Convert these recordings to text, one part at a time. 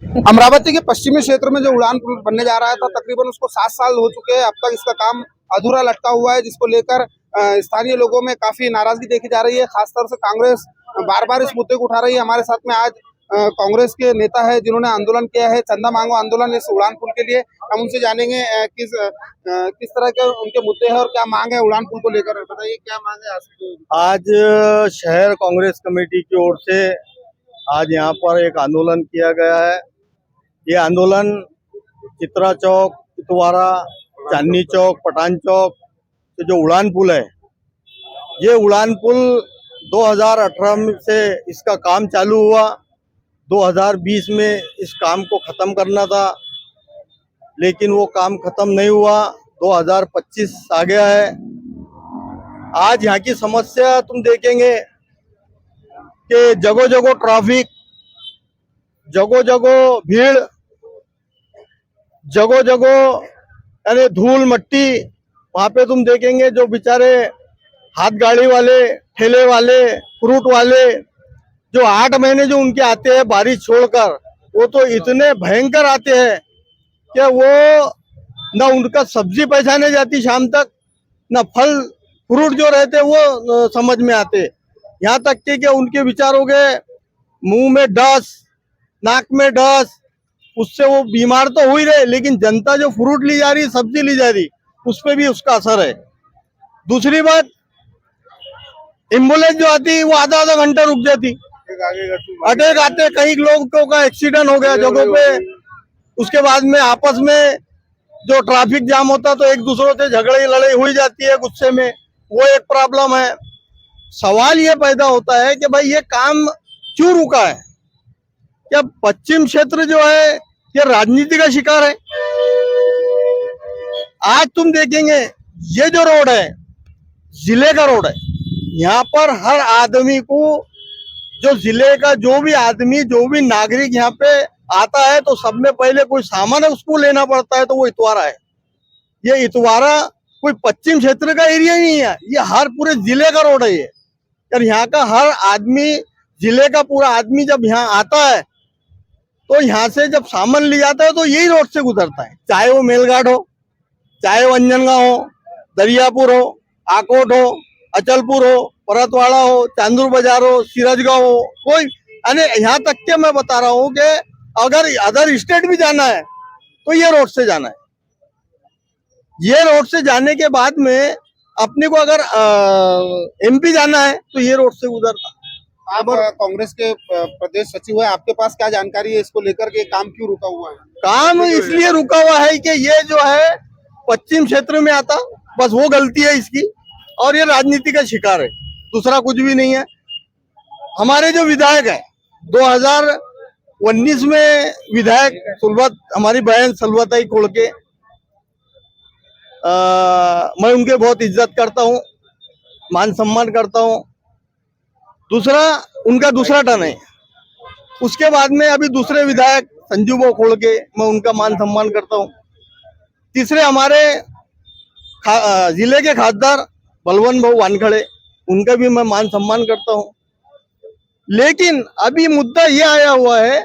अमरावती के पश्चिमी क्षेत्र में जो उड़ान पुल बनने जा रहा था, तकरीबन उसको 7 साल हो चुके हैं। अब तक इसका काम अधूरा लटका हुआ है, जिसको लेकर स्थानीय लोगों में काफी नाराजगी देखी जा रही है। खासतौर से कांग्रेस बार बार इस मुद्दे को उठा रही है। हमारे साथ में आज कांग्रेस के नेता है जिन्होंने आंदोलन किया है, चंदा मांगो आंदोलन, इस उड़ान पुल के लिए। हम उनसे जानेंगे किस तरह के उनके मुद्दे हैं और क्या मांग है उड़ान पुल को लेकर। बताइए क्या मांग है आज शहर कांग्रेस कमेटी की ओर से आज यहाँ पर एक आंदोलन किया गया है। ये आंदोलन चित्रा चौक, इतवारा, चांदनी चौक, पठान चौक से जो उड़ान पुल है, ये उड़ान पुल 2018 से इसका काम चालू हुआ। 2020 में इस काम को खत्म करना था, लेकिन वो काम खत्म नहीं हुआ। 2025 आ गया है। आज यहाँ की समस्या तुम देखेंगे कि जगह जगह ट्रैफिक, जगह जगह भीड़, जगह जगह यानी धूल मट्टी। वहां पे तुम देखेंगे जो बेचारे हाथ गाड़ी वाले, ठेले वाले, फ्रूट वाले, जो 8 महीने जो उनके आते हैं बारिश छोड़कर, वो तो इतने भयंकर आते हैं कि वो न उनका सब्जी पहचाने जाती शाम तक, न फल फ्रूट जो रहते वो समझ में आते। यहाँ तक कि उनके विचार हो गए मुंह में डस, नाक में डस, उससे वो बीमार तो हो ही रहे, लेकिन जनता जो फ्रूट ली जा रही, सब्जी ली जा रही, उस पर भी उसका असर है। दूसरी बात, एम्बुलेंस जो आती वो आधा आधा घंटा रुक जाती, अटैक आते, कई लोगों का एक्सीडेंट हो गया जगहों पे। उसके बाद में आपस में जो ट्रैफिक जाम होता तो एक दूसरों से झगड़े लड़ाई हुई जाती है गुस्से में, वो एक प्रॉब्लम है। सवाल ये पैदा होता है कि भाई ये काम क्यों रुका है? क्या पश्चिम क्षेत्र जो है ये राजनीति का शिकार है? आज तुम देखेंगे ये जो रोड है, जिले का रोड है, यहाँ पर हर आदमी को, जो जिले का जो भी आदमी, जो भी नागरिक यहाँ पे आता है तो सब में पहले कोई सामान है उसको लेना पड़ता है, तो वो इतवारा है। ये इतवारा कोई पश्चिम क्षेत्र का एरिया ही नहीं है, ये हर पूरे जिले का रोड है ये। और यहाँ का हर आदमी, जिले का पूरा आदमी जब यहाँ आता है तो यहाँ से जब सामान ले जाता है तो यही रोड से गुजरता है, चाहे वो मेलघाट हो, चाहे वो अंजनगांव हो, दरियापुर हो, आकोट हो, अचलपुर हो, परतवाड़ा हो, चांदूर बाजार हो, सिराजगांव हो, कोई यानी यहाँ तक के मैं बता रहा हूँ कि अगर अदर स्टेट भी जाना है तो ये रोड से जाना है। ये रोड से जाने के बाद में अपने को अगर एमपी जाना है तो ये रोड से गुजरता। आप कांग्रेस के प्रदेश सचिव है, आपके पास क्या जानकारी है इसको लेकर के काम क्यों रुका हुआ है? काम इसलिए रुका हुआ है कि ये जो है पश्चिम क्षेत्र में आता, बस वो गलती है इसकी, और ये राजनीति का शिकार है, दूसरा कुछ भी नहीं है। हमारे जो विधायक है 2019 में विधायक सुलभत, हमारी बहन सलवताई कोड़के, मैं उनके बहुत इज्जत करता हूँ, मान सम्मान करता हूँ। दूसरा उनका दूसरा टर्न है। उसके बाद में अभी दूसरे विधायक संजू बो खोड़के, मैं उनका मान सम्मान करता हूँ। तीसरे हमारे जिले के खासदार बलवंत भाऊ वानखड़े, उनका भी मैं मान सम्मान करता हूँ। लेकिन अभी मुद्दा ये आया हुआ है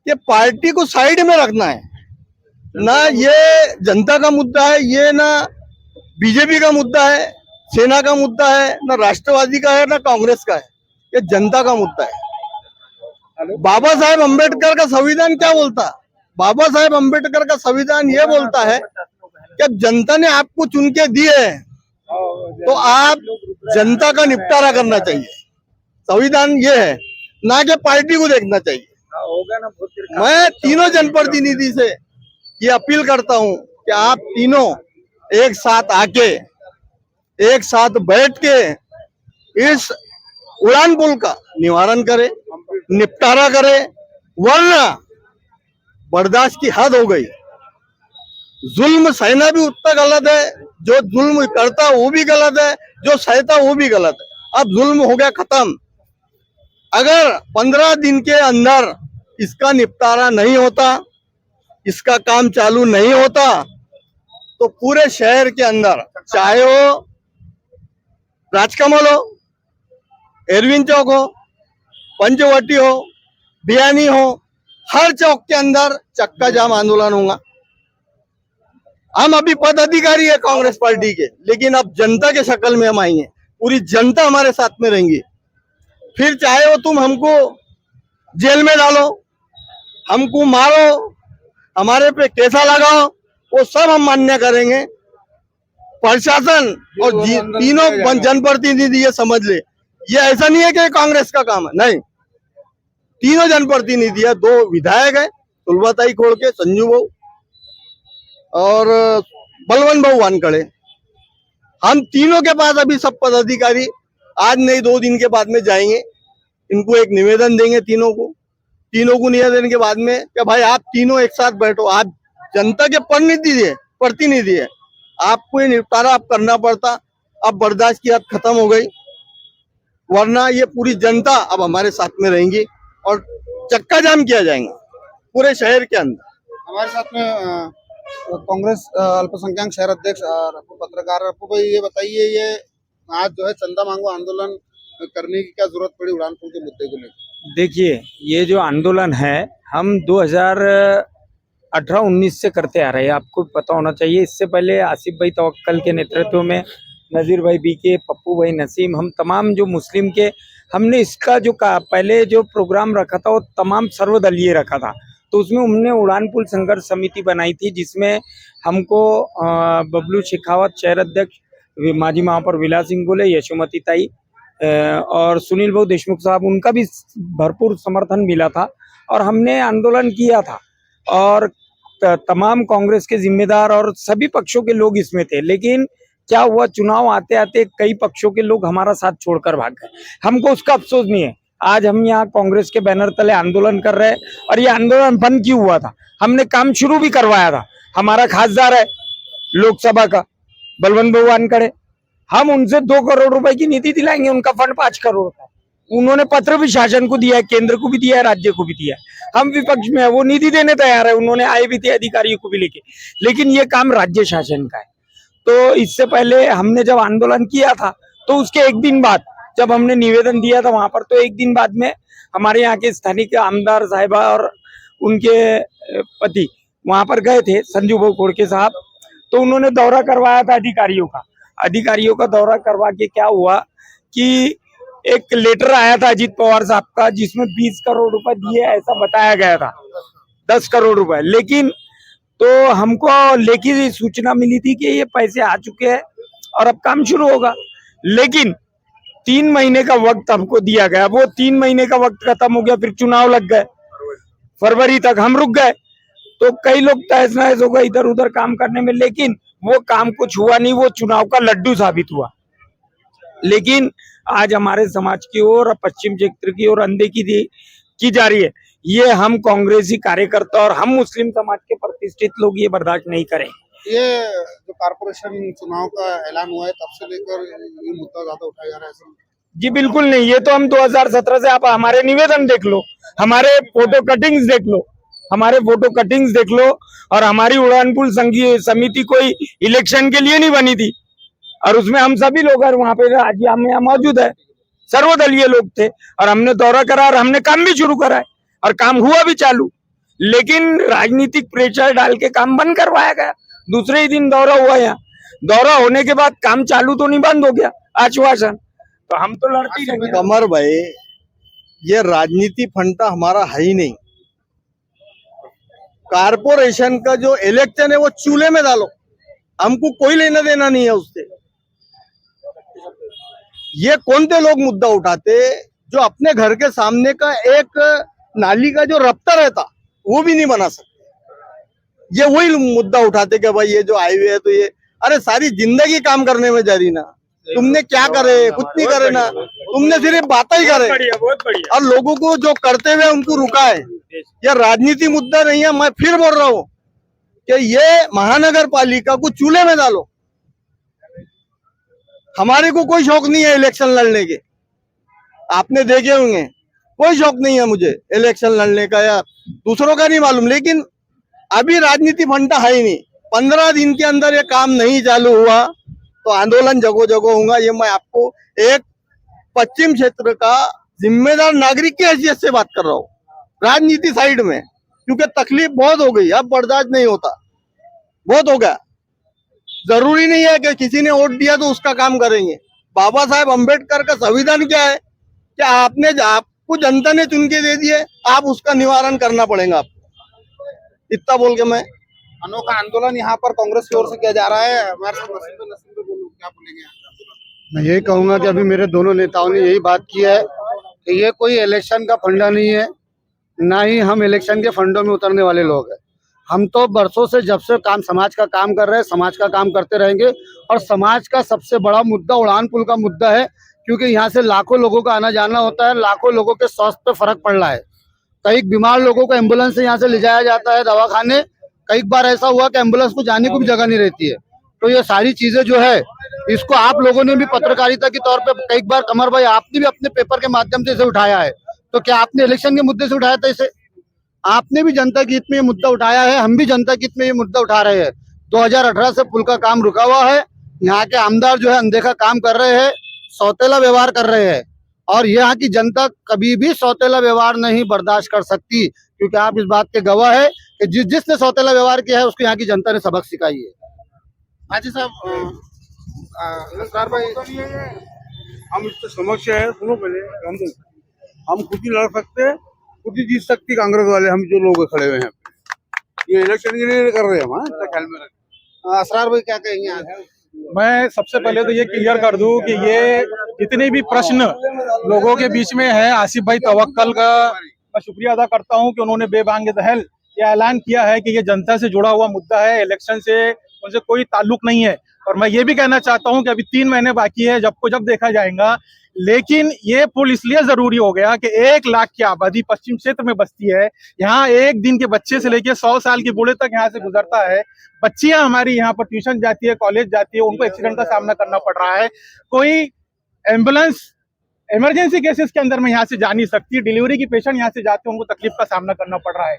कि पार्टी को साइड में रखना है ना, ये जनता का मुद्दा है, ये ना बीजेपी का मुद्दा है, सेना का मुद्दा है, ना राष्ट्रवादी का है, ना कांग्रेस का है, ये जनता का मुद्दा है। बाबा साहेब अम्बेडकर का संविधान क्या बोलता? बाबा साहेब अम्बेडकर का संविधान ये बोलता है कि जनता ने आपको चुन के दिए है तो आप जनता का निपटारा करना चाहिए। संविधान ये है, ना कि पार्टी को देखना चाहिए। मैं तीनों जनप्रतिनिधि से ये अपील करता हूं कि आप तीनों एक साथ आके, एक साथ बैठ के इस उड़ान पुल का निवारण करे, निपटारा करे, वरना बर्दाश्त की हद हो गई। जुल्म सहना भी उतना गलत है, जो जुल्म करता वो भी गलत है, जो सहता वो भी गलत है। अब जुल्म हो गया खत्म। अगर 15 दिन के अंदर इसका निपटारा नहीं होता, इसका काम चालू नहीं होता, तो पूरे शहर के अंदर, चाहे वो राजकमल हो, एरविन चौक हो, पंचवटी हो, बियानी हो, हर चौक के अंदर चक्का जाम आंदोलन होगा। हम अभी पद अधिकारी है कांग्रेस पार्टी के, लेकिन अब जनता के शक्ल में हम आएंगे, पूरी जनता हमारे साथ में रहेंगी। फिर चाहे वो तुम हमको जेल में डालो, हमको मारो, हमारे पे कैसा लगाओ, वो सब हम मान्य करेंगे। प्रशासन और तीनों जनप्रतिनिधि ये समझ ले, ये ऐसा नहीं है कि कांग्रेस का काम है, नहीं, तीनों जनप्रतिनिधि है, 2 विधायक है, तुलबाताई खोड़ के, संजू भाऊ और बलवंत भाऊ वानखड़े, हम तीनों के पास अभी सब पदाधिकारी आज नहीं 2 दिन के बाद में जाएंगे। इनको एक निवेदन देंगे तीनों को निवेदन के बाद में कि भाई आप तीनों एक साथ बैठो, आप जनता के प्रतिनिधि है, आपको ये निपटारा आप करना पड़ता। अब बर्दाश्त की हद खत्म हो गई, वरना ये पूरी जनता अब हमारे साथ में रहेंगी और चक्का जाम किया जाएगा पूरे शहर के अंदर। हमारे साथ में कांग्रेस अल्पसंख्यक शहर अध्यक्ष रफू पत्रकार। रफू भाई, ये बताइए, ये आज जो है चंदा मांगो आंदोलन करने की क्या जरूरत पड़ी उड़ान पुल के मुद्दे को लेकर? देखिए, ये जो आंदोलन है हम 2018-19 से करते आ रहे हैं, आपको पता होना चाहिए। इससे पहले आसिफ भाई तवक्कल के नेतृत्व में नज़ीर भाई बीके, पप्पू भाई नसीम, हम तमाम जो मुस्लिम के, हमने इसका जो पहले जो प्रोग्राम रखा था वो तमाम सर्वदलीय रखा था। तो उसमें हमने उड़ान पुल संघर्ष समिति बनाई थी, जिसमें हमको बबलू शेखावत शहर अध्यक्ष, माजी महापौर विलास सिंह गोले, यशोमती ताई और सुनील भाऊ देशमुख साहब, उनका भी भरपूर समर्थन मिला था और हमने आंदोलन किया था। और तमाम कांग्रेस के जिम्मेदार और सभी पक्षों के लोग इसमें थे। लेकिन क्या हुआ, चुनाव आते आते कई पक्षों के लोग हमारा साथ छोड़कर भाग गए। हमको उसका अफसोस नहीं है। आज हम यहाँ कांग्रेस के बैनर तले आंदोलन कर रहे हैं और ये आंदोलन बंद क्यों हुआ था, हमने काम शुरू भी करवाया था। हमारा खासदार है लोकसभा का बलवंत भाऊ वानखड़े, हम उनसे 2 करोड़ रुपए की निधि दिलाएंगे, उनका फंड 5 करोड़ का। उन्होंने पत्र भी शासन को दिया है, केंद्र को भी दिया है, राज्य को भी दिया है। हम विपक्ष में है, वो निधि देने तैयार है, उन्होंने आए भी थे अधिकारियों को भी लेके, लेकिन ये काम राज्य शासन का है। तो इससे पहले हमने जब आंदोलन किया था तो उसके 1 दिन बाद जब हमने निवेदन दिया था वहां पर, तो 1 दिन बाद में हमारे यहाँ के स्थानीय आमदार साहिबा और उनके पति वहां पर गए थे, संजू भाऊ खोड़के साहब। तो उन्होंने दौरा करवाया था अधिकारियों का दौरा करवा के क्या हुआ कि एक लेटर आया था अजीत पवार साहब का, जिसमें 20 करोड़ रुपए दिए ऐसा बताया गया था, 10 करोड़ रुपए। लेकिन तो हमको लेखी सूचना मिली थी कि ये पैसे आ चुके हैं और अब काम शुरू होगा। लेकिन 3 महीने का वक्त हमको दिया गया, वो 3 महीने का वक्त खत्म हो गया, फिर चुनाव लग गए, फरवरी तक हम रुक गए। तो कई लोग तहस नहस हो गए इधर उधर काम करने में, लेकिन वो काम कुछ हुआ नहीं, वो चुनाव का लड्डू साबित हुआ। लेकिन आज हमारे समाज की ओर और पश्चिम क्षेत्र की ओर अनदेखी की जा रही है। ये हम कांग्रेसी कार्यकर्ता और हम मुस्लिम समाज के प्रतिष्ठित लोग ये बर्दाश्त नहीं करें। ये जो कारपोरेशन चुनाव का ऐलान हुआ है तब से लेकर ये मुद्दा ज्यादा उठाया जा रहा है? जी बिल्कुल नहीं, ये तो हम 2017 से, आप हमारे निवेदन देख लो, हमारे फोटो कटिंग्स देख लो और हमारी उड़ान पुल समिति कोई इलेक्शन के लिए नहीं बनी थी और उसमें हम सभी लोग वहां पे आज हम यहाँ मौजूद है, सर्वदलीय लोग थे और हमने दौरा करा और हमने काम भी शुरू करा है और काम हुआ भी चालू। लेकिन राजनीतिक प्रेशर डाल के काम बंद करवाया गया। दूसरे ही दिन दौरा हुआ, यहाँ दौरा होने के बाद काम चालू तो नहीं, बंद हो गया आश्वासन। तो हम तो लड़ते ही रहेंगे। कमर भाई, ये राजनीति फंडा हमारा है ही नहीं। कारपोरेशन का जो इलेक्शन है वो चूल्हे में डालो, हमको कोई लेना देना नहीं है उससे। ये कौन से लोग मुद्दा उठाते जो अपने घर के सामने का एक नाली का जो रफ्ता रहता वो भी नहीं बना सकते। ये वही मुद्दा उठाते कि भाई ये जो हाईवे है तो ये, अरे सारी जिंदगी काम करने में जा रही ना, तुमने क्या करे, कुछ नहीं करे ना, तुमने सिर्फ बातें ही करे और लोगों को जो करते हुए उनको रुका है। यह राजनीति मुद्दा नहीं है। मैं फिर बोल रहा हूँ कि ये महानगर पालिका को चूल्हे में डालो। हमारे को कोई शौक नहीं है इलेक्शन लड़ने के, आपने देखे होंगे, कोई शौक नहीं है मुझे इलेक्शन लड़ने का या दूसरों का नहीं मालूम। लेकिन अभी राजनीति फंडा है ही नहीं। 15 दिन के अंदर ये काम नहीं चालू हुआ तो आंदोलन जगह जगह होगा। ये मैं आपको एक पश्चिम क्षेत्र का जिम्मेदार नागरिक की हैसियत से बात कर रहा हूँ, राजनीति साइड में। क्योंकि तकलीफ बहुत हो गई, अब बर्दाश्त नहीं होता, बहुत हो गया। जरूरी नहीं है कि किसी ने वोट दिया तो उसका काम करेंगे। बाबा साहेब अम्बेडकर का संविधान क्या है कि आपको जनता ने चुन के दे दिए, आप उसका निवारण करना पड़ेगा आपको। इतना बोल के मैं अनोखा आंदोलन यहाँ पर कांग्रेस की ओर से किया जा रहा है। हमारे साथ नसीम पे बोलो, क्या बोलेंगे आप? मैं यही कहूंगा कि अभी मेरे दोनों नेताओं ने यही बात की है कि ये कोई इलेक्शन का फंडा नहीं है, ना ही हम इलेक्शन के फंडों में उतरने वाले लोग हैं। हम तो बरसों से जब से समाज का काम कर रहे हैं, समाज का काम करते रहेंगे। और समाज का सबसे बड़ा मुद्दा उड़ान पुल का मुद्दा है, क्योंकि यहाँ से लाखों लोगों का आना जाना होता है, लाखों लोगों के स्वास्थ्य पे फर्क पड़ रहा है। कई बीमार लोगों को एम्बुलेंस से यहाँ से ले जाया जाता है दवाखाने। कई बार ऐसा हुआ कि एम्बुलेंस को जाने को भी जगह नहीं रहती है। तो ये सारी चीजें जो है, इसको आप लोगों ने भी पत्रकारिता के तौर पे कई बार, कमर भाई आपने भी अपने पेपर के माध्यम से इसे उठाया है। तो क्या आपने इलेक्शन के मुद्दे से उठाया था इसे? आपने भी जनता के हित में ये मुद्दा उठाया है, हम भी जनता के हित में ये मुद्दा उठा रहे हैं। 2018 से पुल का काम रुका हुआ है। यहाँ के आमदार जो है अनदेखा काम कर रहे हैं, सौतेला व्यवहार कर रहे हैं। और यहाँ की जनता कभी भी सौतेला व्यवहार नहीं बर्दाश्त कर सकती, क्योंकि आप इस बात के गवाह है कि जिसने सौतेला व्यवहार किया है उसको यहाँ की जनता ने सबक सिखाई है। हाजी साहब, नमस्कार भाई, हम इससे समस्या है, सुनो पहले हम खुद ही लड़ सकते हैं, खुद ही जीत सकती कांग्रेस वाले, हम जो लोग खड़े हुए हैं ये इलेक्शन के लिए कर रहे हैं। हम ख्याल में रखें। असरार भाई क्या कहेंगे आज? मैं सबसे पहले तो ये क्लियर कर दूं कि ये जितने भी प्रश्न लोगों के बीच में है, आसिफ भाई तवक्कल का मैं शुक्रिया अदा करता हूं कि उन्होंने बेबांग दहल ये ऐलान किया है कि ये जनता से जुड़ा हुआ मुद्दा है, इलेक्शन से उनसे कोई ताल्लुक नहीं है। और मैं ये भी कहना चाहता हूं कि अभी 3 महीने बाकी है, जब को जब देखा जाएगा। लेकिन ये पुल इसलिए जरूरी हो गया कि 1 लाख की आबादी पश्चिम क्षेत्र में बसती है। यहाँ एक दिन के बच्चे से लेकर 100 साल के बूढ़े तक यहाँ से गुजरता है। बच्चियां हमारी यहाँ पर ट्यूशन जाती है, कॉलेज जाती है, उनको एक्सीडेंट का सामना करना पड़ रहा है। कोई एम्बुलेंस इमरजेंसी केसेस के अंदर में यहाँ से जा नहीं सकती, डिलीवरी की पेशेंट यहाँ से जाते हैं, उनको तकलीफ का सामना करना पड़ रहा है।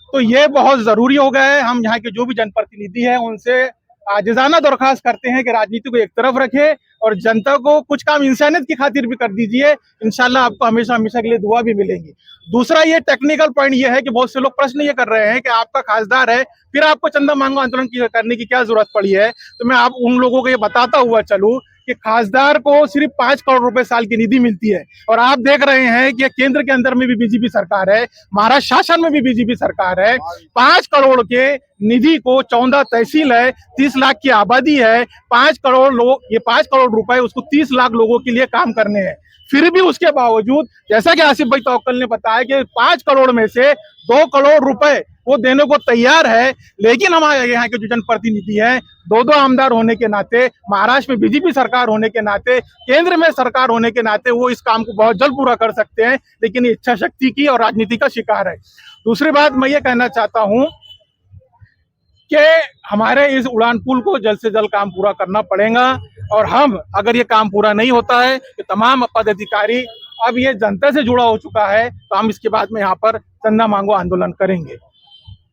तो ये बहुत जरूरी हो गया है। हम यहाँ के जो भी जनप्रतिनिधि हैं उनसे आजिजाना दरखास्त करते हैं कि राजनीति को एक तरफ रखे और जनता को कुछ काम इंसानियत की खातिर भी कर दीजिए। इंशाल्लाह आपको हमेशा हमेशा के लिए दुआ भी मिलेंगी। दूसरा ये टेक्निकल पॉइंट ये है कि बहुत से लोग प्रश्न ये कर रहे हैं कि आपका खासदार है, फिर आपको चंदा मांगो आंदोलन करने की क्या जरूरत पड़ी है। तो मैं आप उन लोगों को ये बताता हुआ चलूं कि खासदार को सिर्फ 5 करोड़ रुपए साल की निधि मिलती है। और आप देख रहे हैं कि केंद्र के अंदर में भी बीजेपी सरकार है, महाराष्ट्र शासन में भी बीजेपी सरकार है। 5 करोड़ के निधि को 14 तहसील है, 30 लाख की आबादी है, 5 करोड़ लोग, ये 5 करोड़ रुपए उसको 30 लाख लोगों के लिए काम करने हैं। फिर भी उसके बावजूद जैसा कि आसिफ भाई तवक्कल ने बताया कि 5 करोड़ में से 2 करोड़ रुपए वो देने को तैयार है। लेकिन हमारे यहाँ के जो जनप्रतिनिधि हैं, 2 आमदार होने के नाते, महाराष्ट्र में बीजेपी सरकार होने के नाते, केंद्र में सरकार होने के नाते वो इस काम को बहुत जल्द पूरा कर सकते हैं, लेकिन इच्छा शक्ति की और राजनीति का शिकार है। दूसरी बात मैं ये कहना चाहता हूं कि हमारे इस उड़ान पुल को जल्द से जल्द काम पूरा करना पड़ेगा। और हम, अगर ये काम पूरा नहीं होता है तो तमाम पदाधिकारी, अब ये जनता से जुड़ा हो चुका है, तो हम इसके बाद में यहाँ पर चंदा मांगो आंदोलन करेंगे।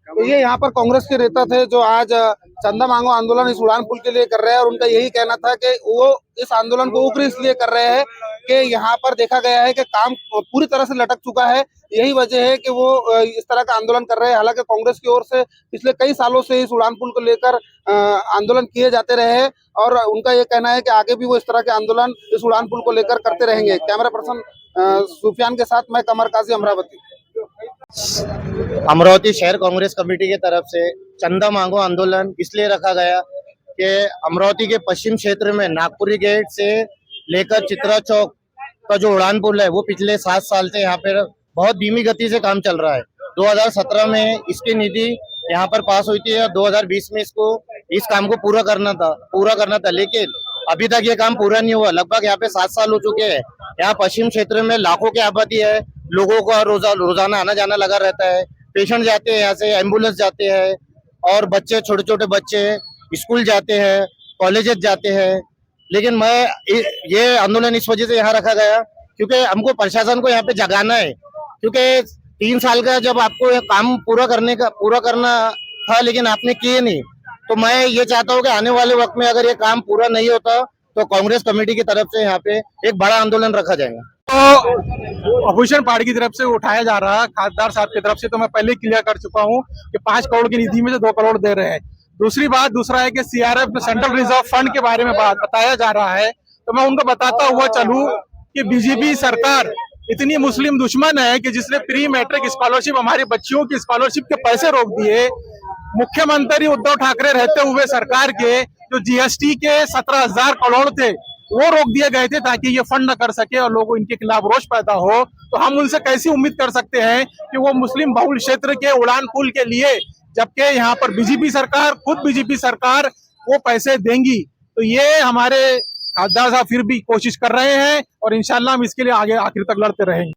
तो ये यहाँ पर कांग्रेस के नेता थे जो आज चंदा मांगो आंदोलन इस उड़ान पुल के लिए कर रहे हैं। और उनका यही कहना था कि वो इस आंदोलन को उग्र इसलिए कर रहे हैं कि यहाँ पर देखा गया है कि काम पूरी तरह से लटक चुका है। यही वजह है कि वो इस तरह का आंदोलन कर रहे हैं। हालांकि कांग्रेस की ओर से पिछले कई सालों से इस उड़ान पुल को लेकर आंदोलन किए जाते रहे हैं और उनका ये कहना है कि आगे भी वो इस तरह के आंदोलन इस उड़ान पुल को लेकर करते रहेंगे। कैमरा पर्सन सुफियान के साथ मैं कमर काजी, अमरावती। अमरावती शहर कांग्रेस कमेटी की तरफ से चंदा मांगो आंदोलन इसलिए रखा गया कि अमरावती के पश्चिम क्षेत्र में नागपुरी गेट से लेकर चित्रा चौक का जो उड़ान पुल है वो पिछले 7 साल से यहाँ पर बहुत धीमी गति से काम चल रहा है। 2017 में इसकी निधि यहाँ पर पास हुई थी और 2020 में इस काम को पूरा करना था, लेकिन अभी तक ये काम पूरा नहीं हुआ। लगभग यहाँ पे 7 साल हो चुके हैं। यहाँ पश्चिम क्षेत्र में लाखों की आबादी है, लोगों का रोजाना आना जाना लगा रहता है। पेशेंट जाते हैं यहाँ से, एम्बुलेंस जाते हैं और बच्चे, छोटे छोटे बच्चे स्कूल जाते हैं, कॉलेजेस जाते हैं। लेकिन मैं ये आंदोलन इस वजह से यहाँ रखा गया क्योंकि हमको प्रशासन को यहाँ पे जगाना है, क्योंकि 3 साल का जब आपको ये काम पूरा करना था लेकिन आपने किए नहीं। तो मैं ये चाहता हूँ कि आने वाले वक्त में अगर ये काम पूरा नहीं होता तो कांग्रेस कमेटी की तरफ से यहाँ पे एक बड़ा आंदोलन रखा जाएगा। तो अपोजिशन पार्टी की तरफ से उठाया जा रहा है खासदार साहब की तरफ से, तो मैं पहले ही क्लियर कर चुका हूँ कि 5 करोड़ की निधि में से 2 करोड़ दे रहे हैं। दूसरा है कि सीआरएफ सेंट्रल रिजर्व फंड के बारे में बात बताया जा रहा है, तो मैं उनको बताता हुआ चलूं कि बीजेपी सरकार इतनी मुस्लिम दुश्मन है कि जिसने प्री मैट्रिक स्कॉलरशिप, हमारी बच्चियों की स्कॉलरशिप के पैसे रोक दिए। मुख्यमंत्री उद्धव ठाकरे रहते हुए सरकार के जो जीएसटी के 17,000 करोड़ थे वो रोक दिए गए थे ताकि ये फंड न कर सके और लोगों इनके खिलाफ रोष पैदा हो। तो हम उनसे कैसी उम्मीद कर सकते हैं कि वो मुस्लिम बहुल क्षेत्र के उड़ान पुल के लिए, जबकि यहाँ पर खुद बीजेपी सरकार वो पैसे देंगी। तो ये हमारे खासदार साहब फिर भी कोशिश कर रहे हैं और इंशाल्लाह हम इसके लिए आगे आखिर तक लड़ते रहेंगे।